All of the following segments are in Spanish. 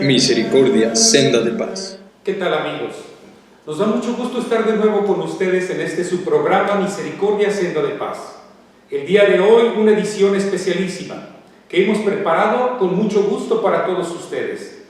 Misericordia, senda de paz. ¿Qué tal, amigos? Nos da mucho gusto estar de nuevo con ustedes en este su programa Misericordia, senda de paz. El día de hoy una edición especialísima que hemos preparado con mucho gusto para todos ustedes.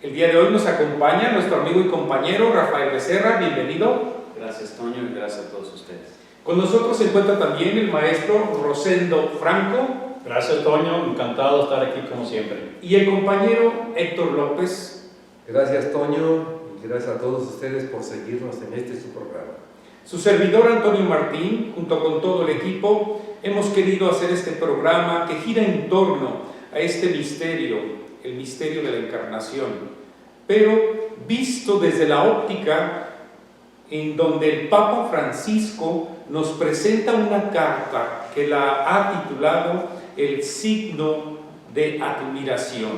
El día de hoy nos acompaña nuestro amigo y compañero Rafael Becerra. Bienvenido. Gracias, Toño, y gracias a todos ustedes. Con nosotros se encuentra también el maestro Rosendo Franco. Gracias, Toño, encantado de estar aquí como siempre. Y el compañero Héctor López. Gracias, Toño, y gracias a todos ustedes por seguirnos en su programa. Su servidor Antonio Martín, junto con todo el equipo, hemos querido hacer este programa que gira en torno a este misterio, el misterio de la encarnación, pero visto desde la óptica en donde el Papa Francisco nos presenta una carta que la ha titulado El signo de admiración,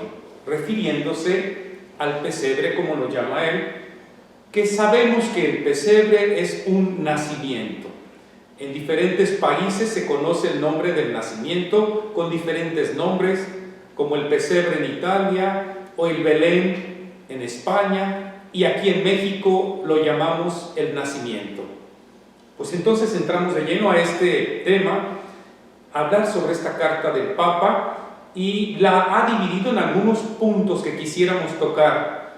refiriéndose al pesebre, como lo llama él, que sabemos que el pesebre es un nacimiento. En diferentes países se conoce el nombre del nacimiento con diferentes nombres, como el pesebre en Italia o el Belén en España, y aquí en México lo llamamos el nacimiento. Pues entonces entramos de lleno a este tema, a hablar sobre esta carta del Papa, y la ha dividido en algunos puntos que quisiéramos tocar.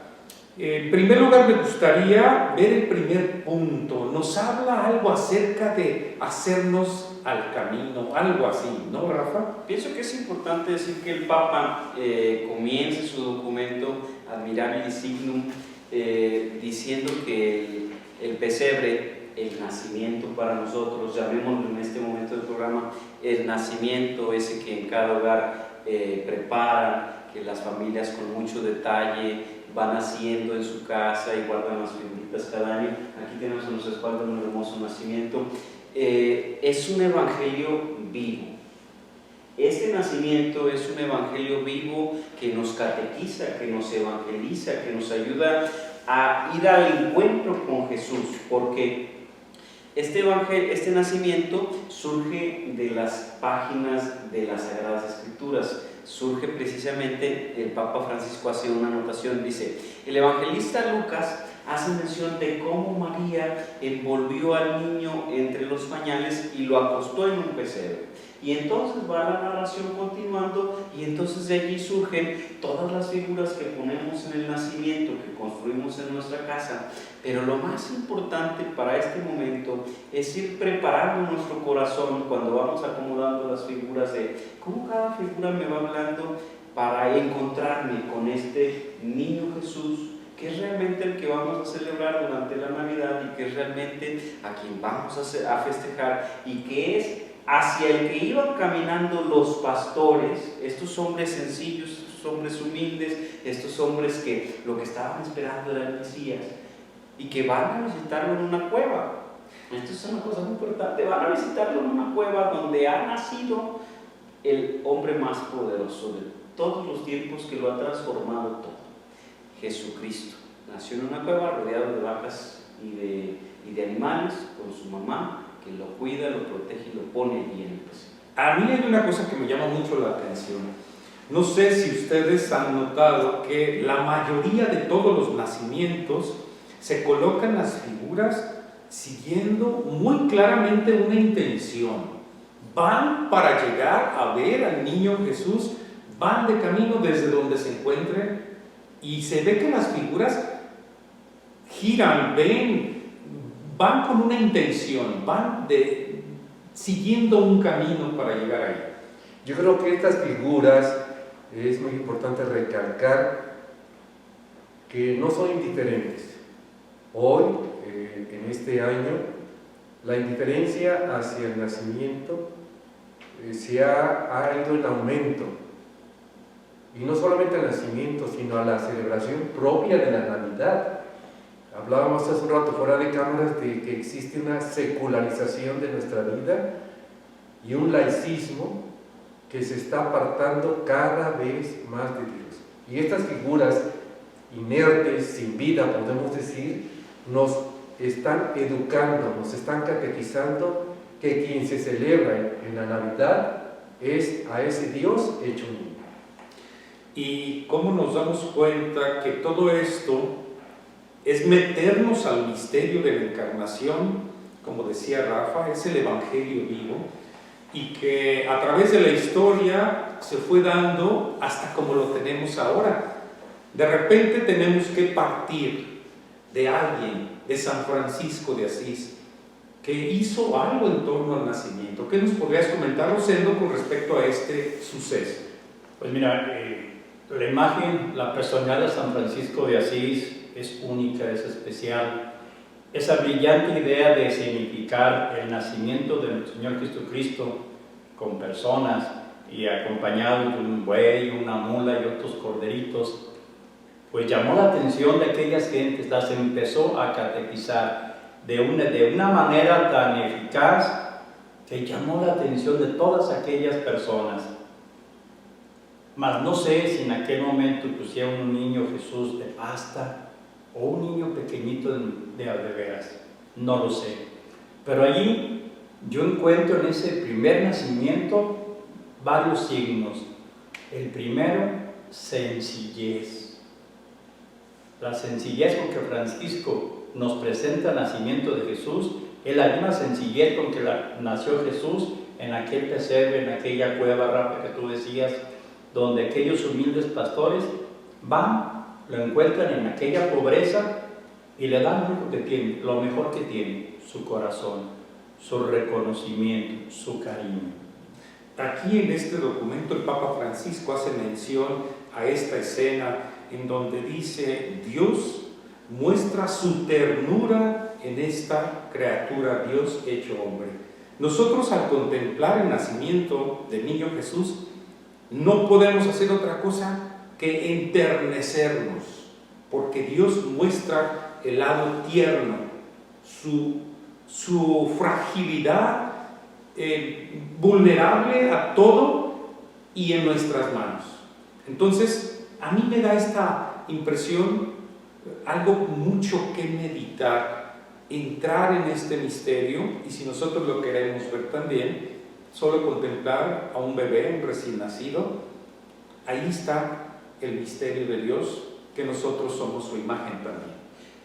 En primer lugar, me gustaría ver el primer punto. Nos habla algo acerca de hacernos al camino, algo así, ¿no, Rafa? Pienso que es importante decir que el Papa comienza su documento Admirabili Signum diciendo que el pesebre, el nacimiento para nosotros, llamémoslo en este momento del programa, el nacimiento ese que en cada hogar preparan, que las familias con mucho detalle van haciendo en su casa y guardan las figuritas cada año. Aquí tenemos en nuestra espalda un hermoso nacimiento. Es un evangelio vivo. Este nacimiento es un evangelio vivo que nos catequiza, que nos evangeliza, que nos ayuda a ir al encuentro con Jesús, porque este nacimiento surge de las páginas de las Sagradas Escrituras. Surge precisamente, el Papa Francisco hace una anotación, dice: el evangelista Lucas hace mención de cómo María envolvió al niño entre los pañales y lo acostó en un pesebre. Y entonces va la narración continuando, y entonces de allí surgen todas las figuras que ponemos en el nacimiento, que construimos en nuestra casa. Pero lo más importante para este momento es ir preparando nuestro corazón cuando vamos acomodando las figuras, de cómo cada figura me va hablando para encontrarme con este niño Jesús, que es realmente el que vamos a celebrar durante la Navidad, y que es realmente a quien vamos a festejar, y que es hacia el que iban caminando los pastores, estos hombres sencillos, estos hombres humildes, estos hombres que lo que estaban esperando era el Mesías, y que van a visitarlo en una cueva. Esto es una cosa muy importante. Van a visitarlo en una cueva donde ha nacido el hombre más poderoso de todos los tiempos, que lo ha transformado todo, Jesucristo. Nació en una cueva rodeado de vacas y de animales, con su mamá, que lo cuida, lo protege y lo pone allí en el pesebre. A mí hay una cosa que me llama mucho la atención. No sé si ustedes han notado que la mayoría de todos los nacimientos se colocan las figuras siguiendo muy claramente una intención. Van para llegar a ver al niño Jesús, van de camino desde donde se encuentren, y se ve que las figuras giran, van con una intención, siguiendo un camino para llegar ahí. Yo creo que estas figuras es muy importante recalcar que no son indiferentes. Hoy, en este año, la indiferencia hacia el nacimiento ha ido en aumento. Y no solamente al nacimiento, sino a la celebración propia de la Navidad. Hablábamos hace un rato fuera de cámaras de que existe una secularización de nuestra vida y un laicismo que se está apartando cada vez más de Dios. Y estas figuras inertes, sin vida, podemos decir, nos están educando, nos están catequizando que quien se celebra en la Navidad es a ese Dios hecho niño. y cómo nos damos cuenta que todo esto es meternos al misterio de la encarnación, como decía Rafa, es el Evangelio vivo, y que a través de la historia se fue dando hasta como lo tenemos ahora. De repente tenemos que partir de alguien, de San Francisco de Asís, que hizo algo en torno al nacimiento. ¿Qué nos podrías comentar, Rosendo, con respecto a este suceso? Pues mira, la imagen, la personalidad de San Francisco de Asís es única, es especial. Esa brillante idea de significar el nacimiento de nuestro Señor Jesucristo con personas y acompañado de un buey, una mula y otros corderitos, pues llamó la atención de aquellas gentes, las empezó a catequizar de una manera tan eficaz que llamó la atención de todas aquellas personas. Mas no sé si en aquel momento pusieron un niño Jesús de pasta o un niño pequeñito de veras, no lo sé. Pero allí yo encuentro en ese primer nacimiento varios signos. El primero, sencillez. La sencillez con que Francisco nos presenta el nacimiento de Jesús es la misma sencillez con que nació Jesús en aquel pesebre, en aquella cueva, Rafa, que tú decías, donde aquellos humildes pastores van, lo encuentran en aquella pobreza y le dan lo mejor que tiene, su corazón, su reconocimiento, su cariño. Aquí en este documento el Papa Francisco hace mención a esta escena en donde dice: Dios muestra su ternura en esta criatura, Dios hecho hombre. Nosotros, al contemplar el nacimiento del niño Jesús, no podemos hacer otra cosa que enternecernos, porque Dios muestra el lado tierno, su fragilidad, vulnerable a todo y en nuestras manos. Entonces, a mí me da esta impresión, algo mucho que meditar, entrar en este misterio, y si nosotros lo queremos ver también, solo contemplar a un bebé, un recién nacido, ahí está el misterio de Dios, que nosotros somos su imagen también.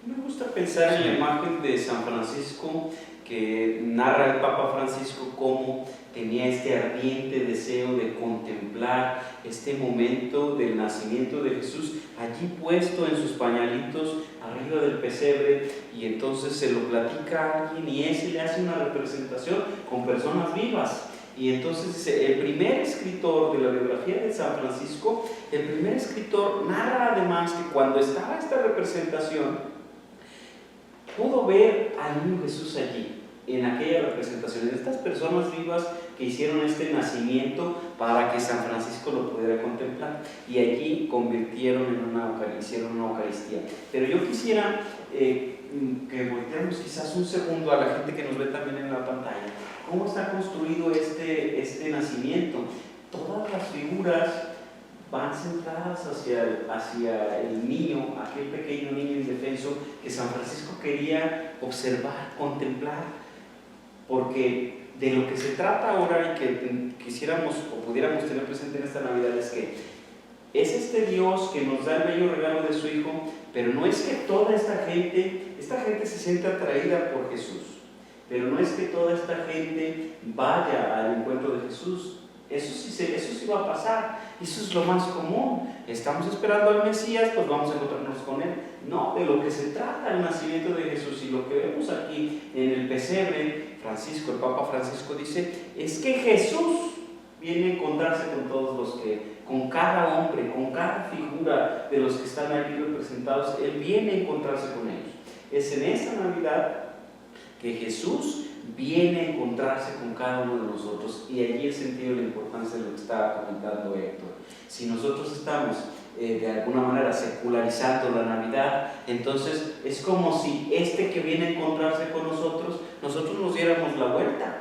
Me gusta pensar en la imagen de San Francisco que narra el Papa Francisco cómo tenía este ardiente deseo de contemplar este momento del nacimiento de Jesús allí puesto en sus pañalitos arriba del pesebre, y entonces se lo platica a alguien y ese le hace una representación con personas vivas. Y entonces el primer escritor de la biografía de San Francisco, el primer escritor narra además que cuando estaba esta representación pudo ver al niño Jesús allí, en aquella representación, de estas personas vivas que hicieron este nacimiento para que San Francisco lo pudiera contemplar, y allí hicieron una Eucaristía. Pero yo quisiera que volteemos quizás un segundo a la gente que nos ve también en la pantalla. ¿Cómo está construido este nacimiento? Todas las figuras van centradas hacia el niño, aquel pequeño niño indefenso que San Francisco quería observar, contemplar, porque de lo que se trata ahora y que quisiéramos o pudiéramos tener presente en esta Navidad es que es este Dios que nos da el bello regalo de su Hijo, pero no es que toda esta gente se sienta atraída por Jesús, pero no es que toda esta gente vaya al encuentro de Jesús. Eso sí va a pasar, eso es lo más común. Estamos esperando al Mesías, pues vamos a encontrarnos con Él. No, de lo que se trata el nacimiento de Jesús y lo que vemos aquí en el pesebre, el Papa Francisco dice, es que Jesús viene a encontrarse con todos los con cada hombre, con cada figura de los que están aquí representados, Él viene a encontrarse con ellos. Es en esta Navidad que Jesús viene a encontrarse con cada uno de nosotros, y allí el sentido y la importancia de lo que estaba comentando Héctor. Si nosotros estamos de alguna manera secularizando la Navidad, entonces es como si que viene a encontrarse con nosotros nos diéramos la vuelta.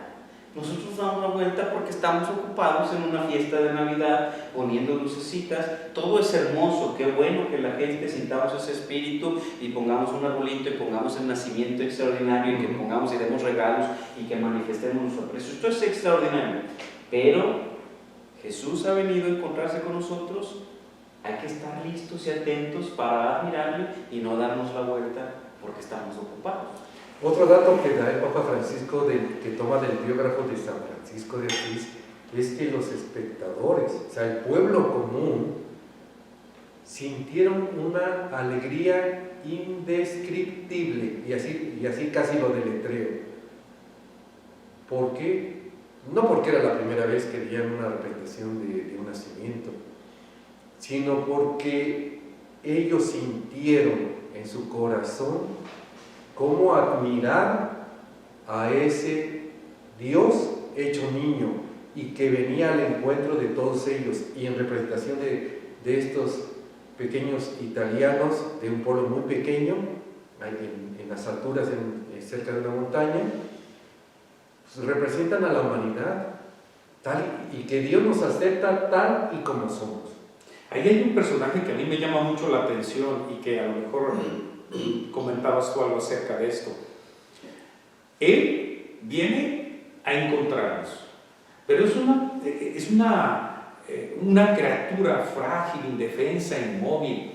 Nosotros damos la vuelta porque estamos ocupados en una fiesta de Navidad, poniendo lucecitas. Todo es hermoso, qué bueno que la gente sintamos ese espíritu y pongamos un arbolito y pongamos el nacimiento extraordinario y que pongamos y demos regalos y que manifestemos nuestro aprecio. Esto es extraordinario, pero Jesús ha venido a encontrarse con nosotros Hay que estar listos y atentos para admirarle y no darnos la vuelta porque estamos ocupados. Otro dato que da el Papa Francisco, que toma del biógrafo de San Francisco de Asís, es que los espectadores, o sea, el pueblo común, sintieron una alegría indescriptible, y así casi lo deletreo. ¿Por qué? No porque era la primera vez que veían una representación de un nacimiento, sino porque ellos sintieron en su corazón cómo admirar a ese Dios hecho niño y que venía al encuentro de todos ellos, y en representación de estos pequeños italianos de un pueblo muy pequeño, en las alturas, cerca de una montaña, pues representan a la humanidad y que Dios nos acepta tal y como somos. Ahí hay un personaje que a mí me llama mucho la atención y que a lo mejor comentabas tú algo acerca de esto. Él viene a encontrarnos, pero es una criatura frágil, indefensa, inmóvil.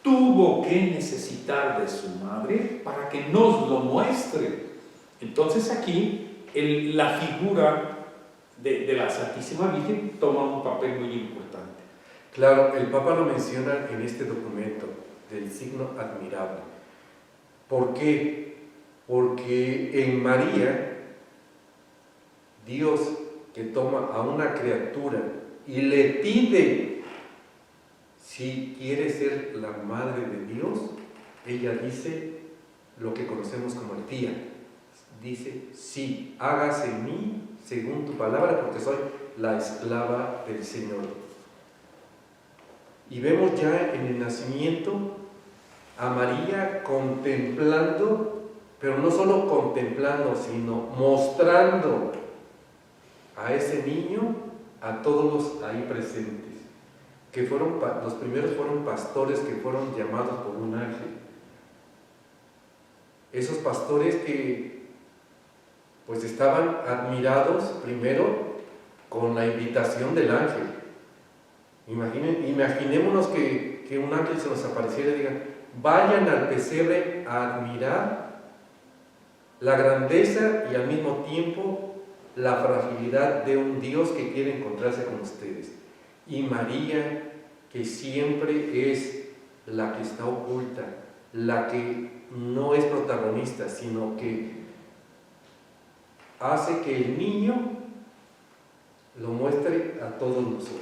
Tuvo que necesitar de su madre para que nos lo muestre. Entonces aquí la figura de la Santísima Virgen toma un papel muy importante. Claro, el Papa lo menciona en este documento del signo admirable. ¿Por qué? Porque en María, Dios, que toma a una criatura y le pide si quiere ser la madre de Dios, ella dice lo que conocemos como el tía. Dice: sí, hágase en mí según tu palabra, porque soy la esclava del Señor. Y vemos ya en el nacimiento a María contemplando, pero no solo contemplando, sino mostrando a ese niño a todos los ahí presentes, que los primeros fueron pastores que fueron llamados por un ángel. Esos pastores que pues estaban admirados primero con la invitación del ángel. Imaginémonos que un ángel se nos apareciera y diga: vayan al pesebre a admirar la grandeza y al mismo tiempo la fragilidad de un Dios que quiere encontrarse con ustedes. Y María, que siempre es la que está oculta, la que no es protagonista, sino que hace que el niño lo muestre a todos nosotros.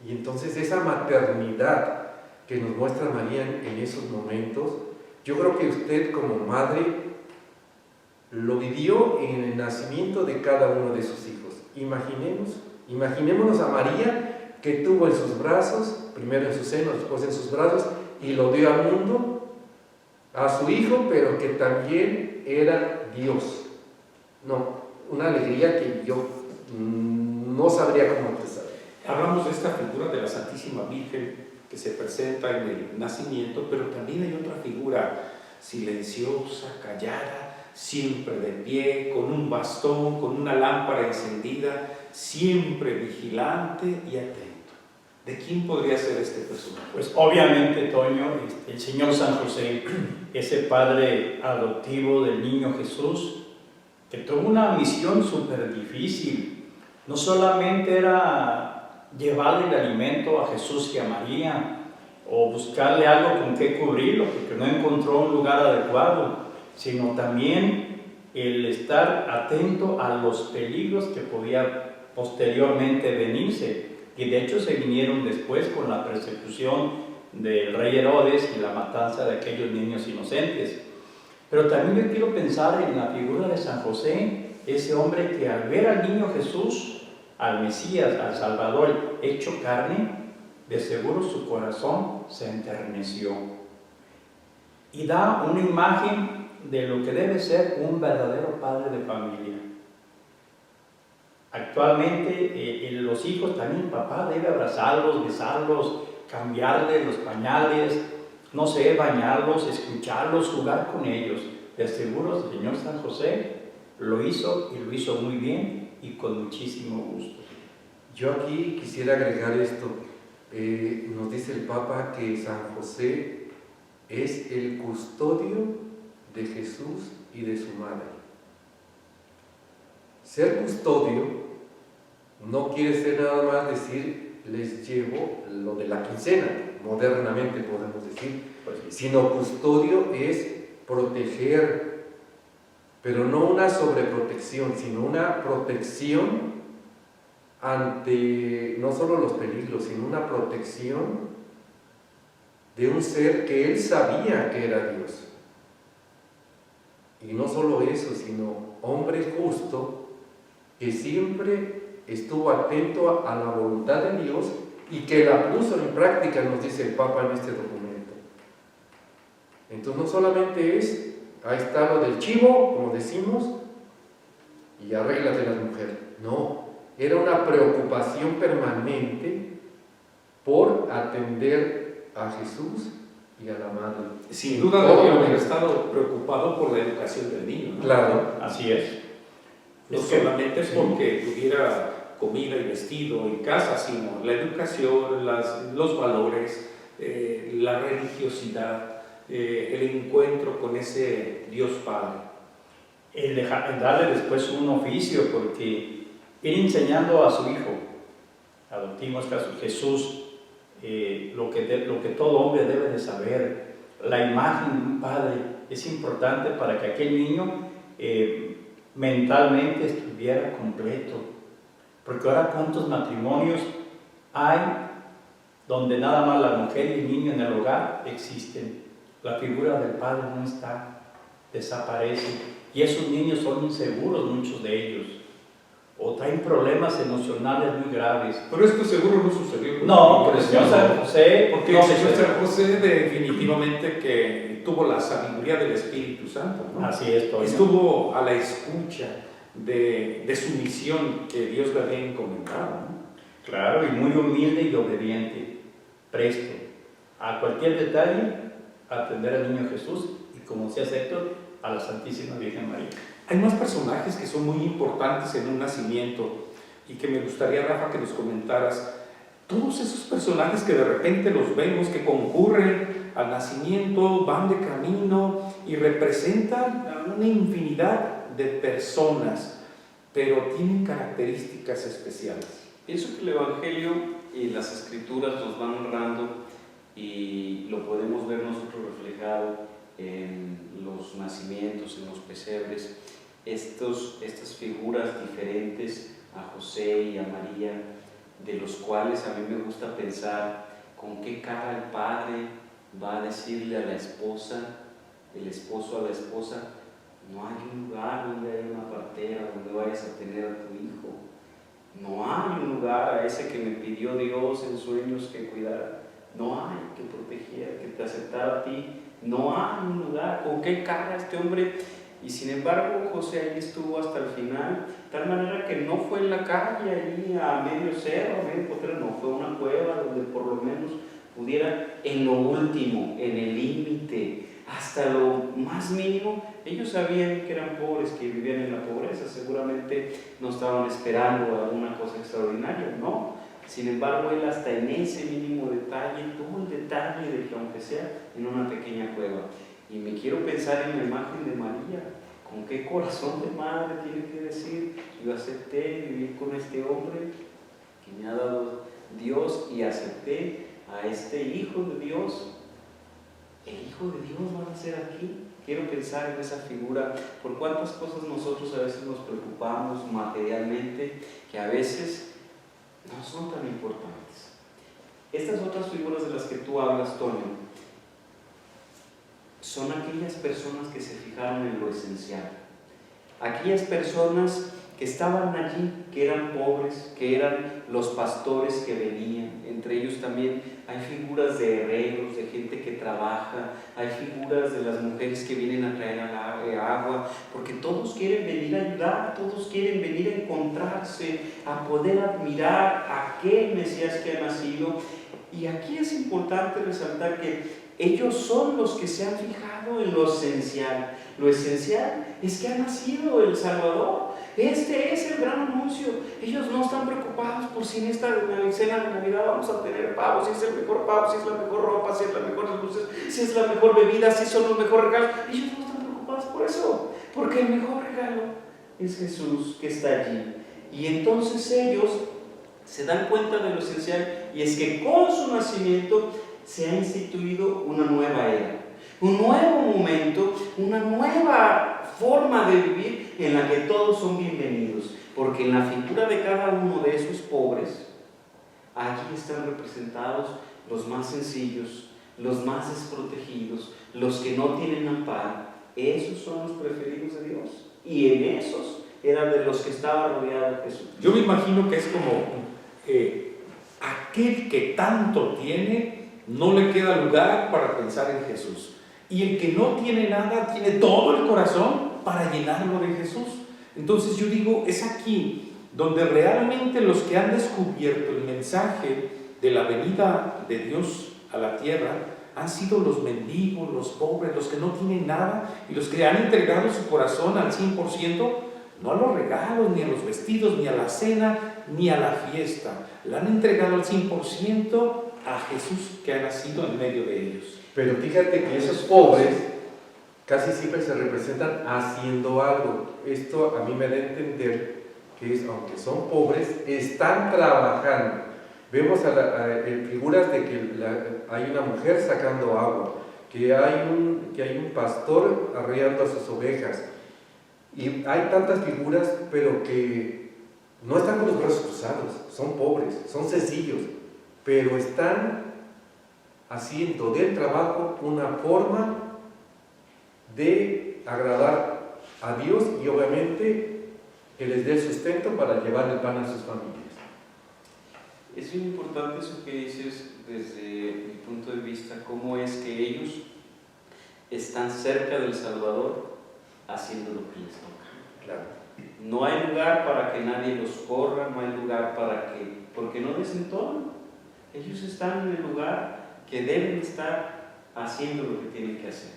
Y entonces esa maternidad que nos muestra María en esos momentos, yo creo que usted como madre lo vivió en el nacimiento de cada uno de sus hijos. Imaginémonos a María, que tuvo en sus brazos, primero en su seno, después en sus brazos, y lo dio al mundo, a su hijo, pero que también era Dios. No, una alegría que yo no sabría cómo expresar. Hablamos de esta figura de la Santísima Virgen que se presenta en el nacimiento, pero también hay otra figura silenciosa, callada, siempre de pie, con un bastón, con una lámpara encendida, siempre vigilante y atento. ¿De quién podría ser este personaje? Pues obviamente, Toño, el Señor San José, ese padre adoptivo del niño Jesús, que tuvo una misión súper difícil. No solamente era llevarle el alimento a Jesús y a María, o buscarle algo con qué cubrirlo, porque no encontró un lugar adecuado, sino también el estar atento a los peligros que podía posteriormente venirse, y de hecho se vinieron después con la persecución del rey Herodes y la matanza de aquellos niños inocentes. Pero también yo quiero pensar en la figura de San José, ese hombre que al ver al niño Jesús, al Mesías, al Salvador hecho carne, de seguro su corazón se enterneció y da una imagen de lo que debe ser un verdadero padre de familia. Actualmente los hijos también, papá debe abrazarlos, besarlos, cambiarles los pañales, no sé, bañarlos, escucharlos, jugar con ellos. De seguro el Señor San José lo hizo, y lo hizo muy bien y con muchísimo gusto. Yo aquí quisiera agregar esto. nos dice el Papa que San José es el custodio de Jesús y de su madre. Ser custodio no quiere ser nada más decir les llevo lo de la quincena, modernamente podemos decir, sino custodio es proteger, pero no una sobreprotección, sino una protección ante no solo los peligros, sino una protección de un ser que él sabía que era Dios. Y no solo eso, sino hombre justo que siempre estuvo atento a la voluntad de Dios y que la puso en práctica, nos dice el Papa en este documento. Entonces no solamente es, ahí está lo del chivo, como decimos, y arréglate la mujer. No, era una preocupación permanente por atender a Jesús y a la madre. Sin duda debía haber estado preocupado por la educación del niño, ¿no? Claro. Así es. No solamente porque tuviera comida y vestido en casa, sino la educación, los valores, la religiosidad, el encuentro con ese Dios Padre. El darle después un oficio, porque ir enseñando a su hijo, adoptivos caso Jesús, lo que todo hombre debe de saber, la imagen de un padre es importante para que aquel niño mentalmente estuviera completo, porque ahora cuántos matrimonios hay donde nada más la mujer y el niño en el hogar existen, la figura del padre no está, desaparece, y esos niños son inseguros, muchos de ellos, o traen problemas emocionales muy graves. Pero esto seguro no sucedió. No, por el Señor San José, porque no el Señor San José definitivamente que tuvo la sabiduría del Espíritu Santo, ¿no? Así es, Toño. Estuvo a la escucha de su misión que Dios le había encomendado, ¿no? Claro, y muy humilde y obediente, presto a cualquier detalle, a atender al niño Jesús y, como decía Héctor, a la Santísima Virgen María. Hay más personajes que son muy importantes en un nacimiento y que me gustaría, Rafa, que nos comentaras. Todos esos personajes que de repente los vemos, que concurren al nacimiento, van de camino y representan a una infinidad de personas, pero tienen características especiales. Pienso que el Evangelio y las Escrituras nos van honrando y lo podemos ver nosotros reflejado en los nacimientos, en los pesebres, estas figuras diferentes a José y a María, de los cuales a mí me gusta pensar con qué cara el padre va a decirle a la esposa, el esposo a la esposa: no hay un lugar donde haya una partera, donde vayas a tener a tu hijo. No hay un lugar a ese que me pidió Dios en sueños que cuidara. No hay, que protegiera, que te aceptara a ti. No hay un lugar. ¿Con qué cara este hombre? Y sin embargo, José ahí estuvo hasta el final, de tal manera que no fue en la calle, ahí a medio cerro, a medio potrero, no, fue una cueva donde por lo menos pudiera, en lo último, en el límite, hasta lo más mínimo. Ellos sabían que eran pobres, que vivían en la pobreza, seguramente no estaban esperando alguna cosa extraordinaria, no. Sin embargo, él hasta en ese mínimo detalle, todo el detalle de que aunque sea en una pequeña cueva. Y me quiero pensar en la imagen de María, con qué corazón de madre tiene que decir: yo acepté vivir con este hombre que me ha dado Dios y acepté a este Hijo de Dios. El Hijo de Dios va a nacer aquí. Quiero pensar en esa figura, por cuántas cosas nosotros a veces nos preocupamos materialmente, que a veces no son tan importantes. Estas otras figuras de las que tú hablas, Toño, son aquellas personas que se fijaron en lo esencial, aquellas personas que estaban allí, que eran pobres, que eran los pastores que venían. Entre ellos también hay figuras de herreros, de gente que trabaja, hay figuras de las mujeres que vienen a traer agua, porque todos quieren venir a ayudar, todos quieren venir a encontrarse, a poder admirar a aquel Mesías que ha nacido. Y aquí es importante resaltar que ellos son los que se han fijado en lo esencial. Lo esencial es que ha nacido el Salvador. Este es el gran anuncio. Ellos no están preocupados por si en esta cena de Navidad vamos a tener pavo, si es el mejor pavo, si es la mejor ropa, si es las mejores luces, si es la mejor bebida, si son los mejores regalos. Ellos no están preocupados por eso, porque el mejor regalo es Jesús que está allí. Y entonces ellos se dan cuenta de lo esencial, y es que con su nacimiento se ha instituido una nueva era, un nuevo momento, una nueva forma de vivir en la que todos son bienvenidos, porque en la figura de cada uno de esos pobres, allí están representados los más sencillos, los más desprotegidos, los que no tienen amparo. Esos son los preferidos de Dios, y en esos eran de los que estaba rodeado Jesús. Yo me imagino que es como aquel que tanto tiene, no le queda lugar para pensar en Jesús. Y el que no tiene nada, tiene todo el corazón para llenarlo de Jesús. Entonces yo digo, es aquí donde realmente los que han descubierto el mensaje de la venida de Dios a la tierra han sido los mendigos, los pobres, los que no tienen nada, y los que han entregado su corazón al 100%, no a los regalos, ni a los vestidos, ni a la cena, ni a la fiesta. La han entregado al 100% a Jesús que ha nacido en medio de ellos. Pero fíjate que esos pobres casi siempre se representan haciendo algo. Esto a mí me da a entender que es, aunque son pobres, están trabajando. Vemos figuras de que hay una mujer sacando agua, que hay un pastor arreando a sus ovejas. Y hay tantas figuras, pero que no están con los brazos cruzados, son pobres, son sencillos, pero están haciendo del trabajo una forma de agradar a Dios y obviamente que les dé el sustento para llevar el pan a sus familias. Es muy importante eso que dices desde mi punto de vista, cómo es que ellos están cerca del Salvador haciendo lo que les toca. Claro. No hay lugar para que nadie los corra, no hay lugar porque no desentonan. Ellos están en el lugar que deben estar haciendo lo que tienen que hacer.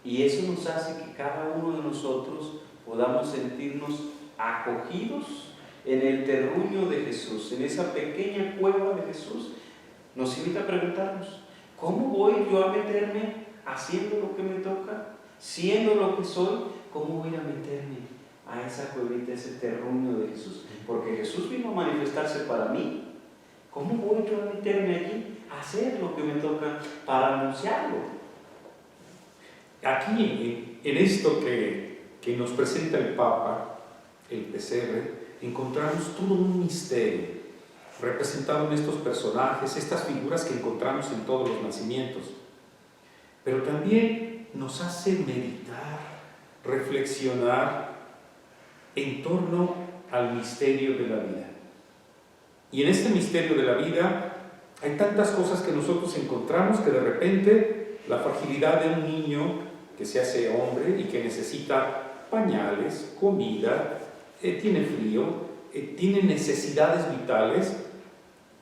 Y eso nos hace que cada uno de nosotros podamos sentirnos acogidos en el terruño de Jesús, en esa pequeña cueva de Jesús. Nos invita a preguntarnos, ¿cómo voy yo a meterme haciendo lo que me toca? Siendo lo que soy, ¿cómo voy a meterme a esa cuevita, ese terruño de Jesús? Porque Jesús vino a manifestarse para mí. ¿Cómo voy yo a meterme allí, a hacer lo que me toca para anunciarlo? Aquí, en esto que nos presenta el Papa, el pesebre, encontramos todo un misterio representado en estos personajes, estas figuras que encontramos en todos los nacimientos. Pero también nos hace meditar, reflexionar en torno al misterio de la vida. Y en este misterio de la vida hay tantas cosas que nosotros encontramos que de repente la fragilidad de un niño que se hace hombre y que necesita pañales, comida, tiene frío, tiene necesidades vitales,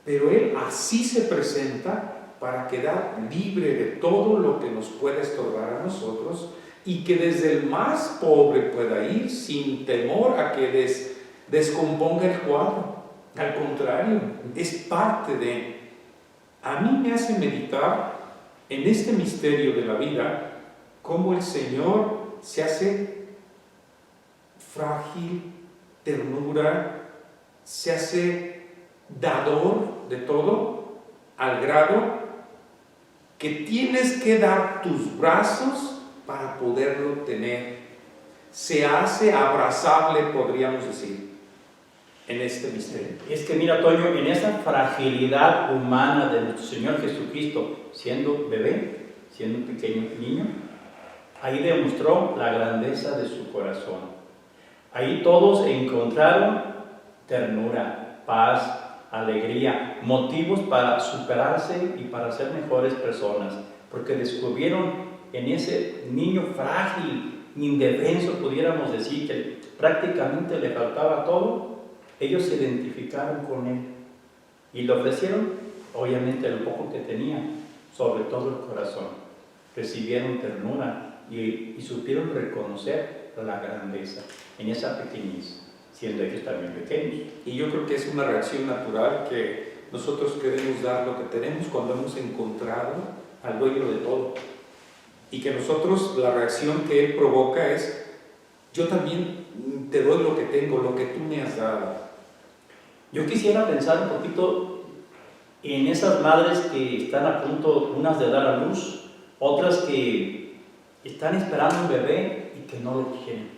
pero él así se presenta para quedar libre de todo lo que nos pueda estorbar a nosotros y que desde el más pobre pueda ir sin temor a que descomponga el cuadro. Al contrario, es parte de... A mí me hace meditar en este misterio de la vida cómo el Señor se hace frágil, ternura, se hace dador de todo, al grado que tienes que dar tus brazos para poderlo tener. Se hace abrazable, podríamos decir, en este misterio. Es que mira, Toño, en esa fragilidad humana de nuestro Señor Jesucristo, siendo bebé, siendo un pequeño niño, ahí demostró la grandeza de su corazón. Ahí todos encontraron ternura, paz, alegría, motivos para superarse y para ser mejores personas, porque descubrieron en ese niño frágil, indefenso, pudiéramos decir, que prácticamente le faltaba todo. Ellos se identificaron con él y le ofrecieron, obviamente, lo poco que tenían, sobre todo el corazón. Recibieron ternura y supieron reconocer la grandeza en esa pequeñez, siendo ellos también pequeños. Y yo creo que es una reacción natural que nosotros queremos dar lo que tenemos cuando hemos encontrado al dueño de todo. Y que nosotros, la reacción que Él provoca es: yo también te doy lo que tengo, lo que tú me has dado. Yo quisiera pensar un poquito en esas madres que están a punto, unas de dar a luz, otras que están esperando un bebé y que no lo quieren,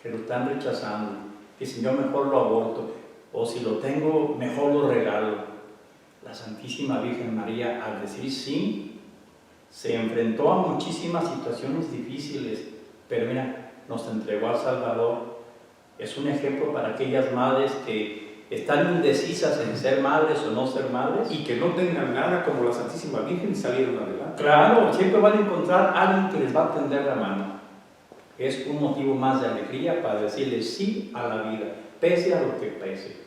que lo están rechazando, que si yo mejor lo aborto, o si lo tengo, mejor lo regalo. La Santísima Virgen María, al decir sí, se enfrentó a muchísimas situaciones difíciles, pero mira, nos entregó al Salvador. Es un ejemplo para aquellas madres que están indecisas en ser madres o no ser madres. Y que no tengan nada como la Santísima Virgen y salieron adelante. Claro, siempre van a encontrar a alguien que les va a tender la mano. Es un motivo más de alegría para decirles sí a la vida, pese a lo que pese.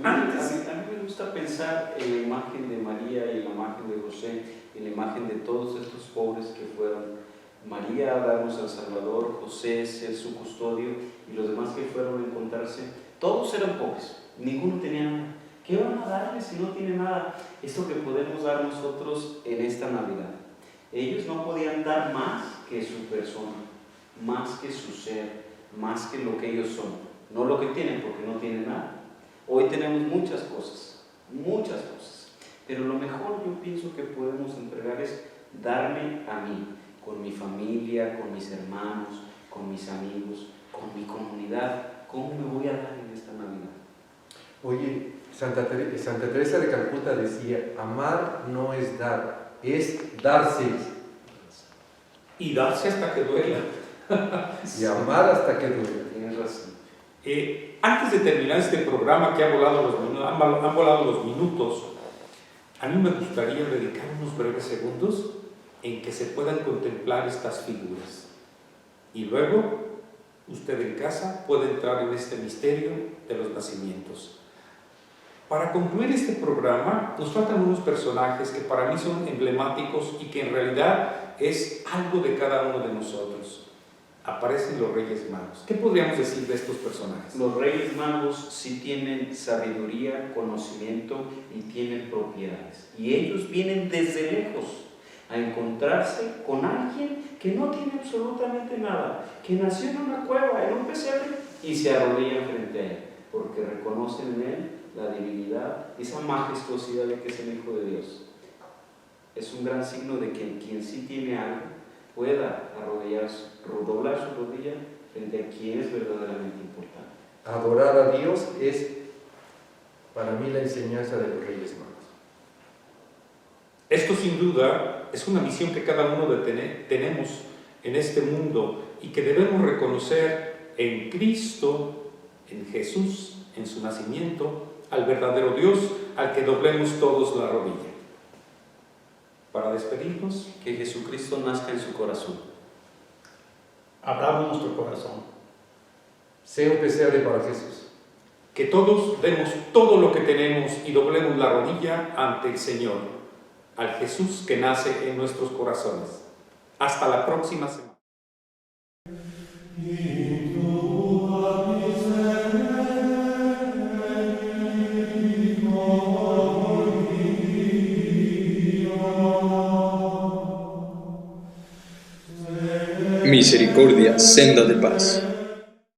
A mí me gusta pensar en la imagen de María y en la imagen de José, en la imagen de todos estos pobres que fueron. María a darnos al Salvador, José ser su custodio y los demás que fueron a encontrarse. Todos eran pobres, ninguno tenía nada. ¿Qué van a darle si no tiene nada? Esto que podemos dar nosotros en esta Navidad. Ellos no podían dar más que su persona, más que su ser, más que lo que ellos son. No lo que tienen, porque no tienen nada. Hoy tenemos muchas cosas, pero lo mejor yo pienso que podemos entregar es darme a mí, con mi familia, con mis hermanos, con mis amigos, con mi comunidad. ¿Cómo me voy a dar en esta Navidad? Oye, Santa Teresa de Calcuta decía: amar no es dar, es darse. Y darse hasta que duela. Y amar hasta que duela. Tienes razón. Antes de terminar este programa que han volado los minutos, a mí me gustaría dedicar unos breves segundos en que se puedan contemplar estas figuras. Y luego, usted en casa puede entrar en este misterio de los nacimientos. Para concluir este programa, nos faltan unos personajes que para mí son emblemáticos y que en realidad es algo de cada uno de nosotros. Aparecen los Reyes Magos. ¿Qué podríamos decir de estos personajes? Los Reyes Magos sí tienen sabiduría, conocimiento y tienen propiedades. Y ellos vienen desde lejos a encontrarse con alguien que no tiene absolutamente nada, que nació en una cueva, en un pesebre, y se arrodillan frente a él, porque reconocen en él la divinidad, esa majestuosidad de que es el Hijo de Dios. Es un gran signo de que quien sí tiene algo pueda arrodillarse, doblar su rodilla frente a quien es verdaderamente importante. Adorar a Dios es para mí la enseñanza de los Reyes Magos. Esto sin duda es una misión que cada uno tenemos en este mundo y que debemos reconocer en Cristo, en Jesús, en su nacimiento, al verdadero Dios, al que doblemos todos la rodilla. Para despedirnos, Que Jesucristo nazca en su corazón. Abramos nuestro corazón. Sea un pesebre para Jesús. que todos demos todo lo que tenemos y doblemos la rodilla ante el Señor, al Jesús que nace en nuestros corazones. Hasta la próxima semana. Misericordia, senda de paz.